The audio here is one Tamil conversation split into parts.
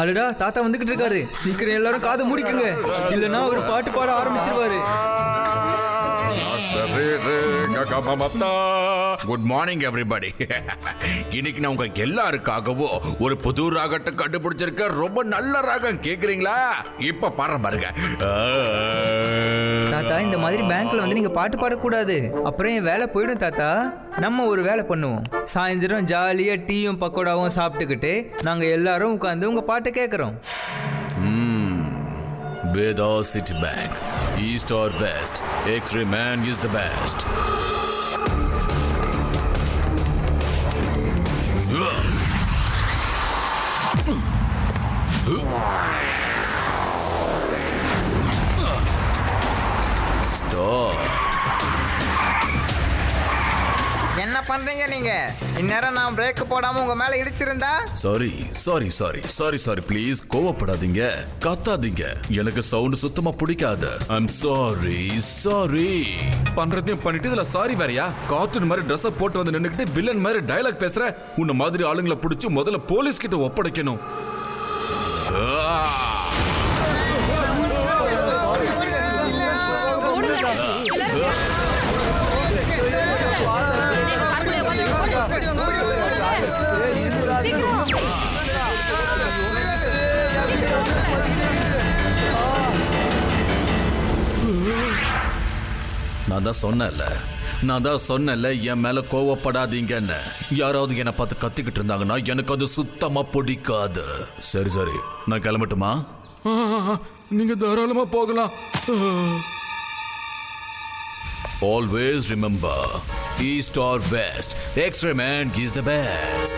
அடடா, தாத்தா வந்துகிட்டு இருக்காரு. சீக்கிரம் எல்லாரும் காதை முடிக்குங்க, இல்லைன்னா ஒரு பாட்டு பாட ஆரம்பிச்சிருவாரு. Good morning everybody. இன்னைக்கு நான் உங்க எல்லாருக்காகவும் ஒரு புது ராகத்தை கண்டுபிடிச்சிருக்க. ரொம்ப நல்ல ராகம், கேக்குறீங்களா? இப்ப பாருங்க. தாத்தா, இந்த மாதிரி பேங்க்ல வந்து நீங்க பாட்டு பாடக்கூடாது, அப்புறம் என் வேலை போயிடும் தாத்தா. நம்ம ஒரு வேலை பண்ணுவோம். சாயந்தரம் ஜாலியா டீயும் பக்கோடாவும் சாப்பிட்டுக்கிட்டு நாங்க எல்லாரும் உட்காந்து உங்க பாட்டை கேட்கறோம். Veda City Bank, East or West, X-ray man is the best. Stop. என்ன பண்றீங்க நீங்க? இந்நேரம் நான் பிரேக் போடாம உங்க மேல இடிச்சிருந்தா? சாரி ப்ளீஸ், கோவப்படாதீங்க, கத்தாதீங்க. எனக்கு சவுண்ட் சுத்தமா பிடிக்காது. I'm sorry. பண்றதையும் பண்ணிட்டு இதுல சாரி வேறயா? கார்ட்டூன் மாதிரி ட்ரெஸ் போட்டு வந்து நின்னுக்கிட்டு வில்லன் மாதிரி டயலாக் பேசுற. உன்ன மாதிரி ஆளுங்களை பிடிச்சு முதல்ல போலீஸ் கிட்ட ஒப்படைக்கணும். நான் தான் சொன்னேன்ல என் மேல கோவப்படாதீங்கன்னு. யாராவது என்னை பார்த்து கத்திக்கிட்டு இருந்தாங்கன்னா எனக்கு அது சுத்தமா பிடிக்காது. சரி நான் கிளம்பட்டுமா? நீங்க தாராளமா போகலாம். Always remember, East or West, X-ray man is the best.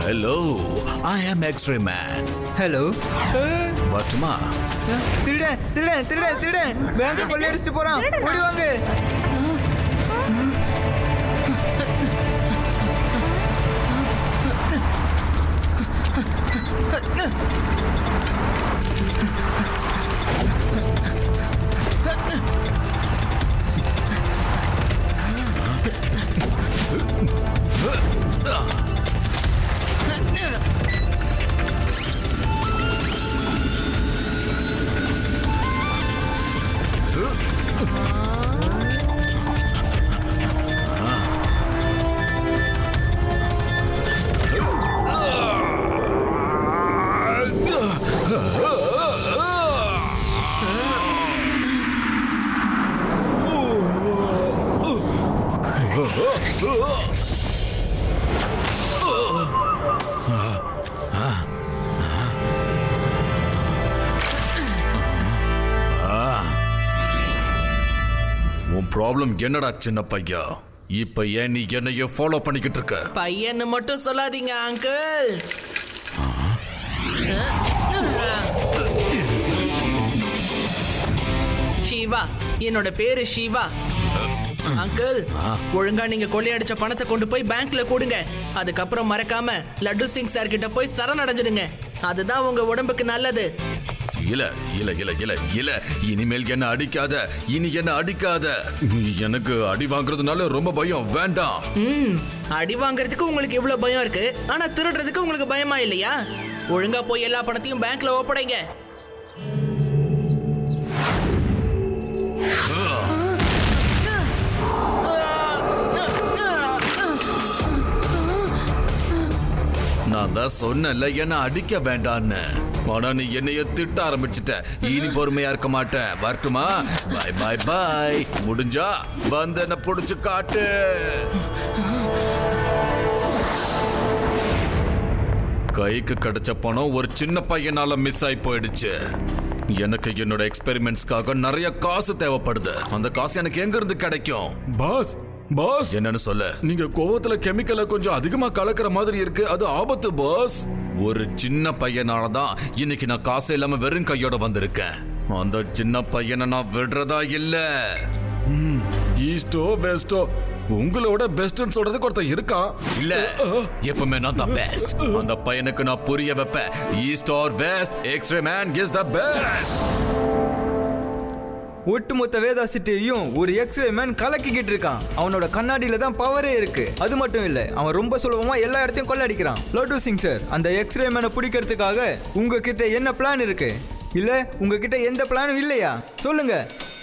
Hello, I am X-ray man. Hello. வரட்டுமா? திருடன் பேங்க் கொள்ளையடிச்சிட்டு போறான், ஓடி வாங்க. உன் ப்ராப்ளம் என்னடா சின்ன பையா? இப்ப ஏன் நீ என்னைய ஃபாலோ பண்ணிக்கிட்டு இருக்க? பையன்னு மட்டும் சொல்லாதீங்க அங்கிள். ஷிவா, என்னோட பேரு ஷிவா. அங்கிள், ஒழுங்கா நீங்க கொள்ளையடிச்ச பணத்தை கொண்டு போய் பேங்க்ல கொடுங்க. அதுக்கப்புறம் மறக்காம லட்டு சிங் சார் கிட்ட போய் சரணடைஞ்சிடுங்க. அதுதான் உங்க உடம்புக்கு நல்லது. இல்ல இனிமேல் என்ன அடிக்காத. எனக்கு அடி வாங்குறதுனால ரொம்ப பயம். வேண்டாம். அடி வாங்குறதுக்கு உங்களுக்கு இவ்வளவு பயம் இருக்கு, ஆனா திருடுறதுக்கு உங்களுக்கு பயமா இல்லையா? ஒழுங்கா போய் எல்லா பணத்தையும் பேங்க்ல ஒப்படைங்க. நான் தான் சொன்னல என்ன அடிக்க வேண்டான்னு. ஆனா நீ என்னைய திட்ட ஆரம்பிச்சுட்ட. இனி பொறுமையா இருக்க மாட்டேன். வரட்டுமா? பாய். முடிஞ்சா வந்து என்ன புடிச்சு காட்டு. கைக்கு கிடைச்ச பணம் ஒரு சின்ன பையனால மிஸ் ஆகி போயிடுச்சு. எனக்கு என்னோட எக்ஸ்பெரிமெண்ட்ஸ்க்காக நிறைய காசு தேவைப்படுது. அந்த காசு எனக்கு எங்க இருந்து கிடைக்கும்? பாஸ், பாஸ் என்னன்னு சொல்ல? நீங்க கோவத்துல கெமிக்கலை கொஞ்சம் அதிகமா கலக்கிற மாதிரி இருக்கு. அது ஆபத்து பாஸ். ஒரு சின்ன பையனால தான் இன்னைக்கு நான் காசு இல்லாம வெறும் கையோட வந்திருக்கேன். அந்த சின்ன பையனை நான் விடுறதா இல்ல. ஈஸ்டோ வெஸ்டோ உங்களோட பெஸ்ட்னு சொல்றதுக்கு ஒருத்தன் இருக்கான். இல்ல, எப்பவுமே நான் தான் பெஸ்ட். அந்த பையனுக்கு நான் புரிய வைப்பேன். East or west, x-ray man is the best. ஒட்டுமொத்த வேதா சிட்டியையும் ஒரு எக்ஸ்ரே மேன் கலக்கிக்கிட்டு இருக்கான். அவனோட கண்ணாடியில தான் பவரே இருக்கு. அது மட்டும் இல்ல, அவன் ரொம்ப சுலபமா எல்லா இடத்தையும் கொள்ளடிக்கிறான். லட்டு சிங் சார், அந்த எக்ஸ்ரே மேனை பிடிக்கிறதுக்காக உங்ககிட்ட என்ன பிளான் இருக்கு? இல்ல உங்ககிட்ட எந்த பிளானும் இல்லையா? சொல்லுங்க.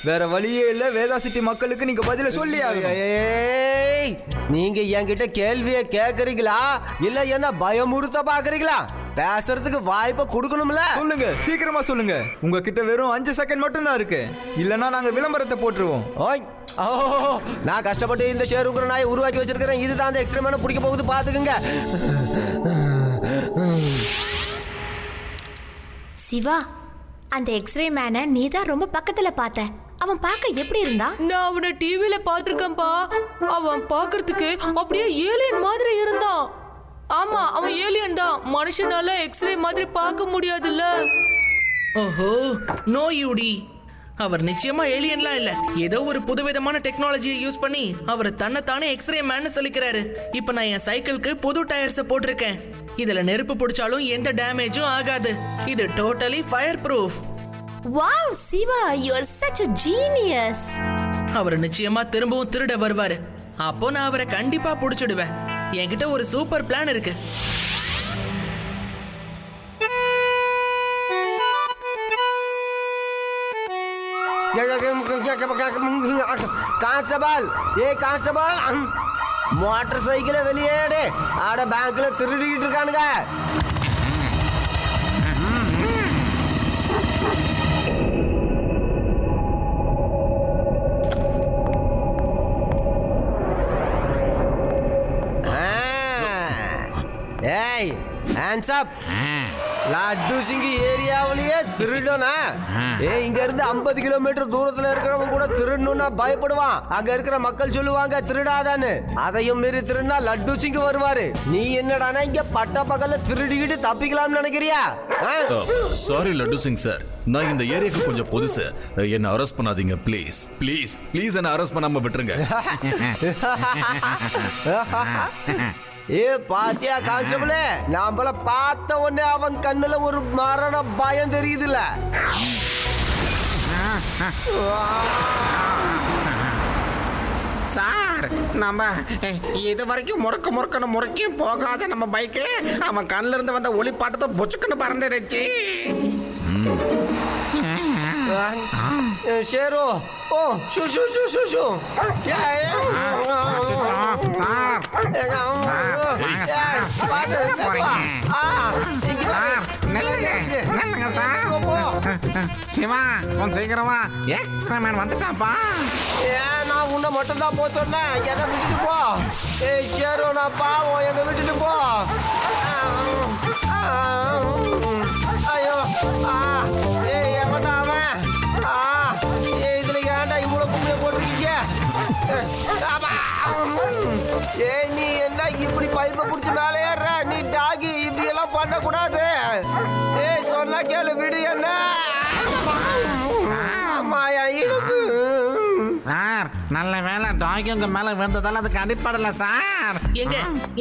வேற வழியே இல்ல. வேதா சிட்டி மக்களுக்கு நீங்க பதில சொல்லி ஏய், நீங்க என்கிட்ட கேள்வியை கேக்குறீங்களா இல்ல என்ன பயமுறுத்த பாக்குறீங்களா? பேசுறதுக்கு வாய்ப்பை கொடுக்கணும்ல. சொல்லுங்க, சீக்கிரமா சொல்லுங்க. உங்ககிட்ட வெறும் 5 செகண்ட் மட்டும் தான் இருக்கு. இல்லனா நாங்க விளம்பரத்தை போட்டுருவோம். ஓய், ஓ, நான் கஷ்டப்பட்டு இந்த ஷேருக்குற நாயை உருவாக்கி வச்சிருக்கிறேன். இதுதான் அந்த எக்ஸ்ட்ரீமான பிடிக்க போகுது, பாத்துக்குங்க. சிவா, அந்த எக்ஸ்ரே மேனை நீ தான் ரொம்ப பக்கத்துல பார்த்த. அவன் பார்க்க எப்படி இருந்தான்? நான் அவனை டிவில பாத்திருக்கேன்பா. அவன் பார்க்கிறதுக்கு அப்படியே ஏலியன் மாதிரி இருந்தான். ஆமா, அவன் ஏலியன் தான். மனுஷனால எக்ஸ்ரே மாதிரி பார்க்க முடியாதுல்ல. ஓஹோ, நோ யூடி. அவர் நிச்சயமா ஏலியன்லாம் இல்ல. ஏதோ ஒரு புதுவிதமான டெக்னாலஜியை யூஸ் பண்ணி அவர் தன்னைத்தானே எக்ஸ்ரே மேன் சொல்லிக்கிறாரு. இப்ப நான் என் சைக்கிளுக்கு புது டயர்ஸை போட்டிருக்கேன். இதுல நெருப்பு பிடிச்சாலும் எந்த டேமேஜும் ஆகாது. இது totally fireproof. Wow Shiva, you are such a genius. அவர் நிச்சயமா திரும்பவும் திருட வருவாரு. அப்போ நான் அவரை கண்டிப்பா புடிச்சிடுவேன். என்கிட்ட ஒரு சூப்பர் பிளான் இருக்கு. கான்ஸ்டபிள், ஏ கான்ஸ்டபிள், மோட்டார் சைக்கிளை வெளியேடு. ஆட பேங்க்ல திருடிக்கிட்டு இருக்கானுங்க. ஏய், ஹேண்ட்ஸ் அப். லட்டு சிங் ஏரியாவிலேயே திருடனா? ஏய், இங்க இருந்து 50 கிலோமீட்டர் தூரத்துல இருக்கிறவங்க கூட திருடணும்னா பயப்படுவான். அங்க இருக்கிற மக்கள் சொல்லுவாங்க திருடாதான்னு. அதையும் மீறி திருடினா லட்டு சிங் வருவாரு. நீ என்னடானா இங்க பட்ட பகல்ல திருடிக்கிட்டு தப்பிக்கலாம்னு நினைக்கிறியா? சாரி லட்டு சிங் சார், நான் இந்த ஏரியாக்கு கொஞ்சம் புதுசு. என்ன அரெஸ்ட் பண்ணாதீங்க ப்ளீஸ். ப்ளீஸ் ப்ளீஸ் என்ன அரெஸ்ட் பண்ணாம விட்டுருங்க. ஏ பாத்தியா கான்ஸ்டபிளே, நாமள பார்த்த உடனே அவன் கண்ணுல ஒரு மரண பயம் தெரியுதுல. சார், நம்ம இது வரைக்கும் முறுக்கையும் போகாத நம்ம பைக்கு அவன் கண்ணில இருந்து வந்த ஒளிப்பாட்டத்தை பொச்சுக்குன்னு பறந்துடுச்சு. ஷேரு, ஓ shoo shoo shoo shoo shoo. Siva, கொஞ்சம் சீக்கிரமா எக்ஸ்ரே மேன் வந்துட்டாப்பா. நான் உன்னை மட்டும் தான் போக சொன்னேன். என்னை விட்டுட்டு போ. ஏய் ஷேரு, நான் பாவம், என்னை விட்டுட்டு போ. ஐயோ, ஏய் எவன்டா அவன்? இதுல ஏன்டா இவ்வளவு கும்பிய போட்டிருக்கீங்க? ஏய், நீ என்ன இப்படி பைப்பை பிடிச்சி மேலே ஏற? நீ டாகி, இப்படி எல்லாம் பண்ணக்கூடாது. ஏய் சொன்னா கேளு, விடு என்ன. மாயா இடுப்பு. சார், நல்ல வேலை டாகி உங்க மேல விழுந்ததால அதுக்கு அடிப்படல சார்.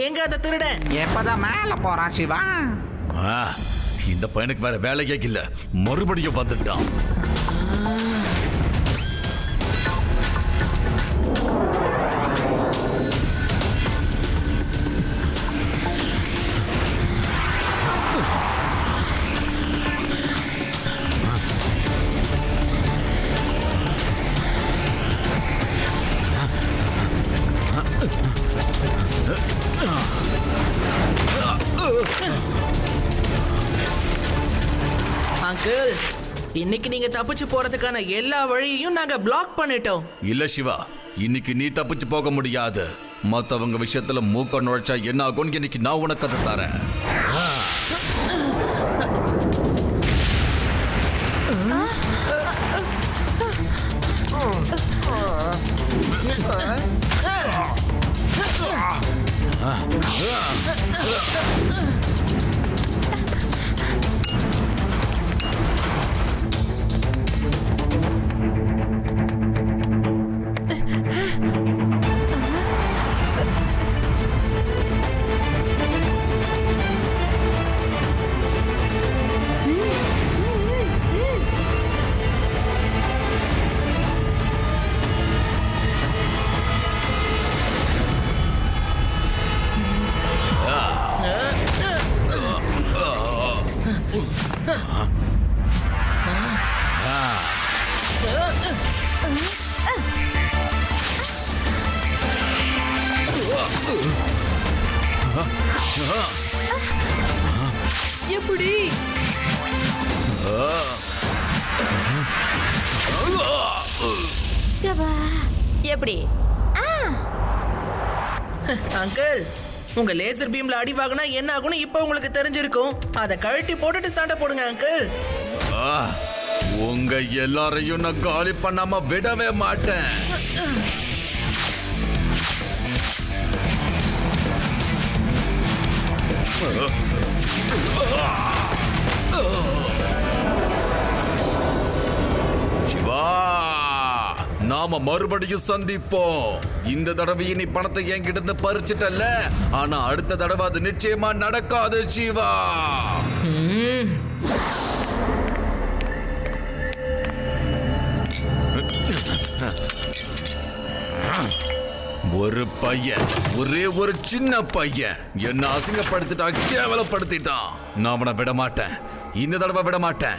எங்க அந்த திருடன்? எப்பதான் மேல போறான் சிவா? இந்த பையனுக்கு வேற வேலையே இல்ல, மறுபடியும் வந்துட்டான். அங்கிள், இன்னைக்கு நீங்க தப்பிச்சு போறதுக்கான எல்லா வழியையும் நாங்க பிளாக் பண்ணிட்டோம். இல்ல சிவா, இன்னைக்கு நீ தப்பிச்சு போக முடியாது. மத்தவங்க விஷயத்துல மூக்க நுழைச்சா என்ன ஆகும் இன்னைக்கு நான் உனக்கு அதை தரேன். எப்படி சபா எப்படி அங்கிள் உங்க லேசர் பீம்ல அடி வாங்கினா என்ன ஆகும்னு இப்ப உங்களுக்கு தெரிஞ்சிருக்கும். அதை கழட்டி போட்டுட்டு சண்டை போடுங்க அங்கிள். உங்க எல்லாரையும் நான் காலி பண்ணாம விடவே மாட்டேன். சிவா, நாம மறுபடியும் சந்திப்போம். இந்த தடவை நீ பணத்தை என்கிட்ட இருந்து பறிச்சிட்டல்ல, ஆனா அடுத்த தடவை அது நிச்சயமா நடக்காது சிவா. ஒரு பையன், ஒரே ஒரு சின்ன பையன் என்ன அசிங்கப்படுத்திட்டான், கேவலப்படுத்திட்டான். நான் அவனை விட மாட்டேன், இந்த தடவை விட மாட்டேன்.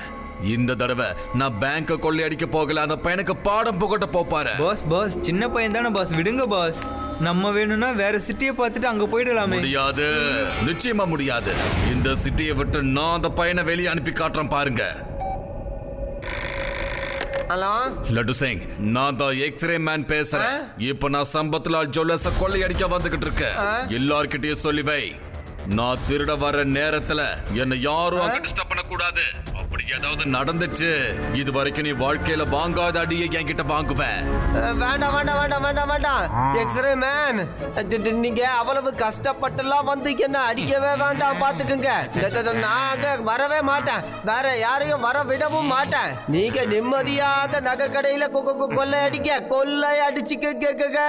இந்த தடவை நான் பேங்க கொள்ளையடிக்க போகல, அந்த பையனுக்கு பாடம் புகட்ட போப்பாரு. பாஸ் சின்ன பையன் தானே பாஸ், விடுங்க பாஸ். நம்ம வேணும்னா வேற சிட்டியை பார்த்துட்டு அங்க போயிடலாமே. முடியாது, நிச்சயமா முடியாது. இந்த சிட்டியை விட்டு நான் அந்த பையனை வெளியே அனுப்பி காட்டுறேன் பாருங்க. ஹலோ லட்டு சிங், நான் தான் எக்ஸ்ரே மேன் பேசுறேன். இப்ப நான் சம்பத்லால் ஜுவல்லர்ஸ கொள்ளையடிக்க வந்துகிட்டு இருக்கேன். எல்லார்கிட்டயும் சொல்லி வை, நான் திருட வர நேரத்துல என்ன யாரும் அங்க டிஸ்டர்ப் பண்ண கூடாது. அப்படி ஏதாவது நடந்துச்சு, இது வரைக்கும் நீ வாழ்க்கையில வாங்காத அடியை என்கிட்ட வாங்குவேன். வேண்டாம் வேண்டாம் வேண்டாம் வேண்டாம் வேண்டாம் எக்ஸ்ரே மேன், நீங்க அவ்வளவு கஷ்டப்பட்டுலாம் வந்து என்ன அடிக்கவே வேண்டாம், பாத்துக்குங்க. நாங்க வரவே மாட்டேன், வேற யாரையும் வர விடவும் மாட்டேன். நீங்க நிம்மதியாத நகை கடையில கொள்ளை அடிச்சுக்க.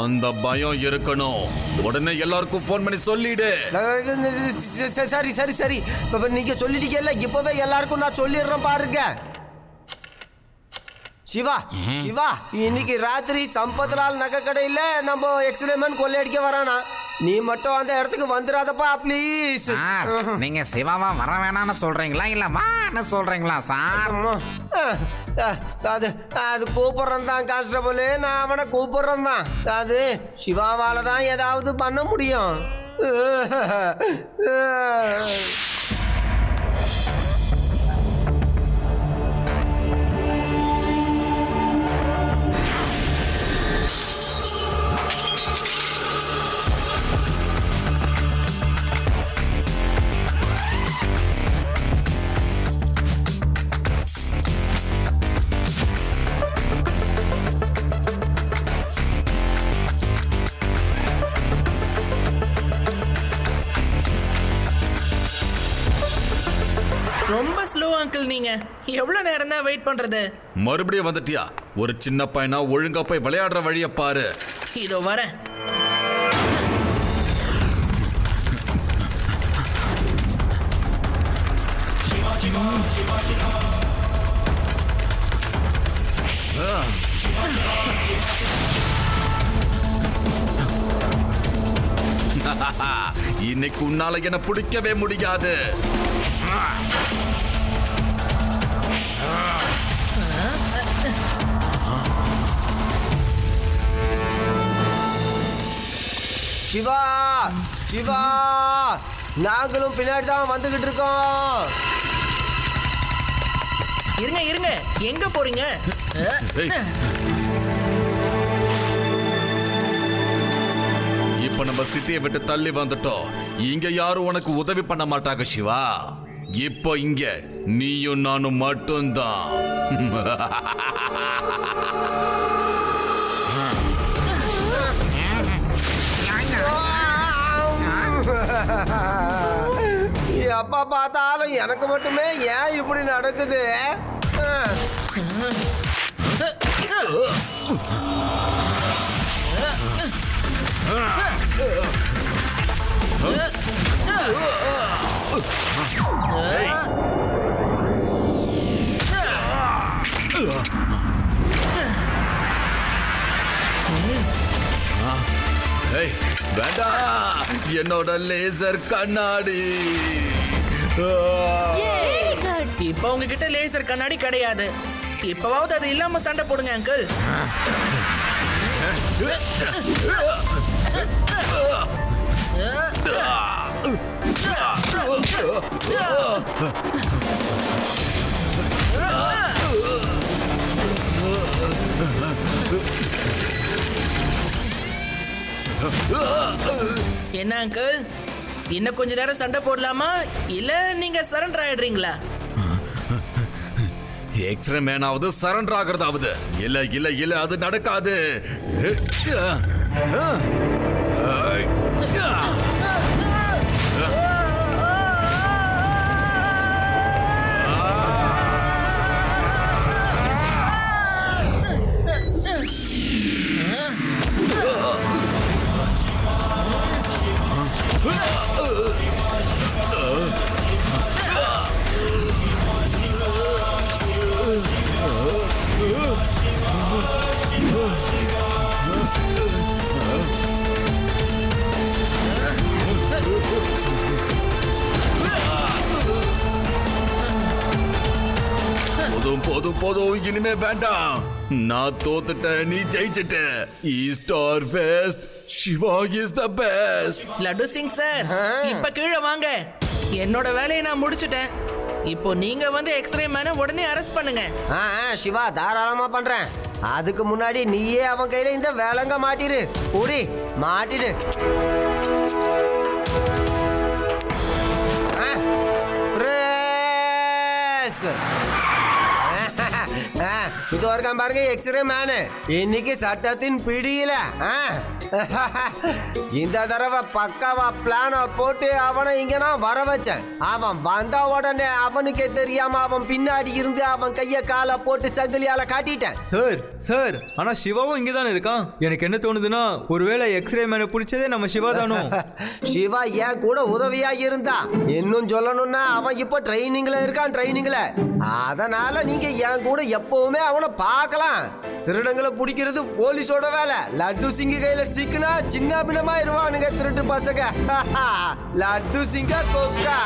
அந்த பயம் இருக்கணும். உடனே எல்லாருக்கும் போன் பண்ணி சொல்லிடு. சரி சரி சரி, நீங்க சொல்லிட்டீங்கல்ல, இப்பவே எல்லாருக்கும் நான் சொல்லிடுறேன் பாருங்க. சிவா சிவா, இன்னைக்கு ராத்திரி சம்பத்லால் நகை கடையில நம்ம எக்ஸ்ரே மேன் கொள்ளையடிக்க வரானா. நீ மட்டும் அந்த இடத்துக்கு வந்துடாதப்பா ப்ளீஸ். நீங்க சிவாவா வர வேணாம்னு சொல்றீங்களா இல்ல வான்னு சொல்றீங்களா சார்? அது அது கூப்பிடுறேன் தான் கான்ஸ்டபிள், நான் அவனை கூப்பிடுறேன் தான். அது சிவாவால தான் ஏதாவது பண்ண முடியும். ரொம்ப ஸ்லோ அங்கிள். நீங்க எவ்வளவு நேரம் தான் வெயிட் பண்றது? மறுபடியும் வந்துட்டியா? ஒரு சின்ன பையனா ஒழுங்கா போய் விளையாடுற வழிய பாரு. இதோ வரேன். இன்னைக்கு உன்னால என்ன பிடிக்கவே முடியாது. சிவா சிவா, நாங்களும் பின்னாடி தான் வந்துகிட்டு இருக்கோம். இருங்க இருங்க, எங்க போறீங்க? இப்ப நம்ம சிட்டியை விட்டு தள்ளி வந்துட்டோம். இங்க யாரும் உனக்கு உதவி பண்ண மாட்டாங்க சிவா. இப்போ இங்க நீயும் நானும் மட்டும்தான். எப்ப பார்த்தாலும் எனக்கு மட்டுமே ஏன் இப்படி நடக்குது? வேண்டாம், என்னோட லேசர் கண்ணாடி. இப்போ உங்ககிட்ட லேசர் கண்ணாடி கிடையாது. இப்பவாவது அது இல்லாம சண்டை போடுங்க அங்கிள். என்ன அங்கிள், இன்னும் கொஞ்ச நேரம் சண்டை போடலாமா இல்ல நீங்க சரண்டர் ஆயிடுறீங்களா? எக்ஸ்ரே மேனாவது சரண்டர் ஆகிறதாவது. இல்ல இல்ல இல்ல, அது நடக்காது. போதும் போதும் போதும், இனிமே வேண்டாம். நான் தோத்துட்டேன், நீ ஜெயிச்சிட்ட. East or west, Siva is the best. Laddu Singh sir, இப்ப கீழே வாங்க. என்னோட வேலையை நான் முடிச்சிட்டேன். இப்போ நீங்க வந்து எக்ஸ்ரே மேனை உடனே அரெஸ்ட் பண்ணுங்க. சிவா தாராளமா பண்றேன். அதுக்கு முன்னாடி நீயே அவன் கையில இந்த வேலங்க மாட்டிரு. ஓடி மாட்டிடு. இது வரைக்கும் பாருங்க எக்ஸ்ரே மேனு இன்னைக்கு சட்டத்தின் பிடியில. இந்த தடவை பக்காவா பிளான போட்டு அவனை இங்க நான் வர வச்சேன். அவன் வந்த உடனே அவனுக்கே தெரியாம அவன் பின்னாடி இருந்து அவன் கைய காலை போட்டு சங்கிலியால காட்டிட்டேன். சார் ஆனா சிவாவும் இங்க தானே இருக்கான். எனக்கு என்ன தோணுதுன்னா, ஒருவேளை எக்ஸ்ரே மேனை பிடிச்சதே நம்ம சிவா தானோ? சிவா ஏன் கூட உதவியா இருந்தா. இன்னும் சொல்லணும்னா அவன் இப்ப ட்ரைனிங்ல இருக்கான். ட்ரைனிங்ல அதனால நீங்க என் கூட எப்பவுமே அவனை பார்க்கலாம். திருடங்களை பிடிக்கிறது போலீஸோட வேலை. லட்டு சிங்க கையில சிக்கினா சின்ன பின்னமா இருவானுங்க திருட்டு பசங்க. லட்டு சிங்க கொக்கா.